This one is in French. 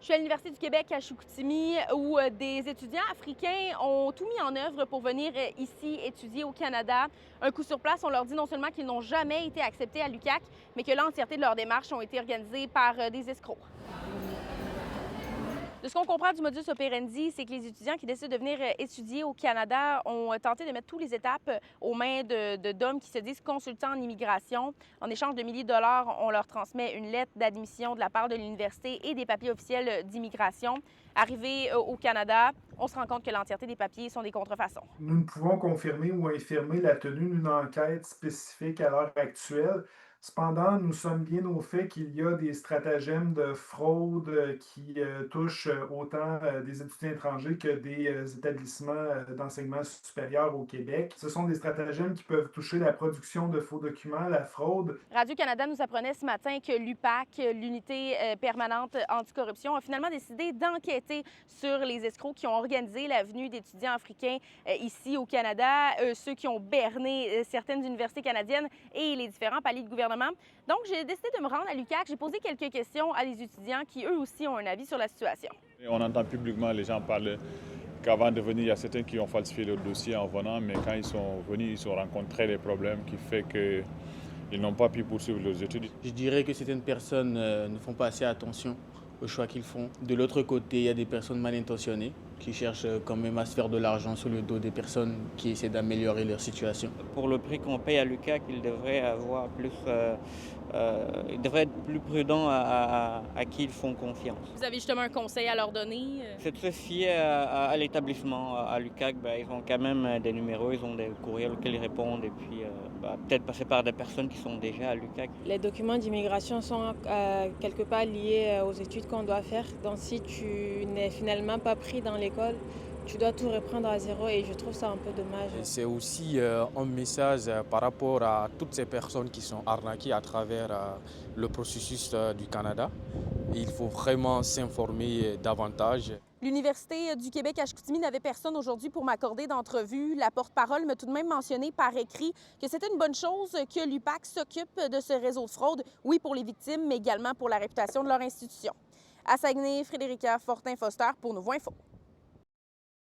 suis à l'Université du Québec à Chicoutimi où des étudiants africains ont tout mis en œuvre pour venir ici étudier au Canada. Un coup sur place, on leur dit non seulement qu'ils n'ont jamais été acceptés à l'UQAC, mais que l'entièreté de leurs démarches ont été organisées par des escrocs. De ce qu'on comprend du modus operandi, c'est que les étudiants qui décident de venir étudier au Canada ont tenté de mettre toutes les étapes aux mains d'hommes qui se disent consultants en immigration. En échange de milliers de dollars, on leur transmet une lettre d'admission de la part de l'université et des papiers officiels d'immigration. Arrivés au Canada, on se rend compte que l'entièreté des papiers sont des contrefaçons. Nous ne pouvons confirmer ou infirmer la tenue d'une enquête spécifique à l'heure actuelle. Cependant, nous sommes bien au fait qu'il y a des stratagèmes de fraude qui touchent autant des étudiants étrangers que des établissements d'enseignement supérieur au Québec. Ce sont des stratagèmes qui peuvent toucher la production de faux documents, la fraude. Radio-Canada nous apprenait ce matin que l'UPAC, l'unité permanente anticorruption, a finalement décidé d'enquêter sur les escrocs qui ont organisé la venue d'étudiants africains ici au Canada, ceux qui ont berné certaines universités canadiennes et les différents paliers de gouvernement. Donc, j'ai décidé de me rendre à l'UQAC. J'ai posé quelques questions à des étudiants qui, eux aussi, ont un avis sur la situation. On entend publiquement les gens parler qu'avant de venir, il y a certains qui ont falsifié le dossier en venant, mais quand ils sont venus, ils ont rencontré des problèmes qui font qu'ils n'ont pas pu poursuivre leurs études. Je dirais que certaines personnes ne font pas assez attention aux choix qu'ils font. De l'autre côté, il y a des personnes mal intentionnées qui cherchent quand même à se faire de l'argent sur le dos des personnes qui essaient d'améliorer leur situation. Pour le prix qu'on paye à l'UQAC, il devrait être plus prudent à qui ils font confiance. Vous avez justement un conseil à leur donner? C'est de se fier à l'établissement, à l'UQAC. Ils ont quand même des numéros, ils ont des courriels auxquels ils répondent et puis peut-être passer par des personnes qui sont déjà à l'UQAC. Les documents d'immigration sont quelque part liés aux études qu'on doit faire. Donc si tu n'es finalement pas pris dans l'école, tu dois tout reprendre à zéro et je trouve ça un peu dommage. C'est aussi un message par rapport à toutes ces personnes qui sont arnaquées à travers le processus du Canada. Il faut vraiment s'informer davantage. L'Université du Québec à Chicoutimi n'avait personne aujourd'hui pour m'accorder d'entrevue. La porte-parole m'a tout de même mentionné par écrit que c'était une bonne chose que l'UPAC s'occupe de ce réseau de fraude, oui pour les victimes, mais également pour la réputation de leur institution. À Saguenay, Frédérica Fortin-Foster pour Nouveau Info.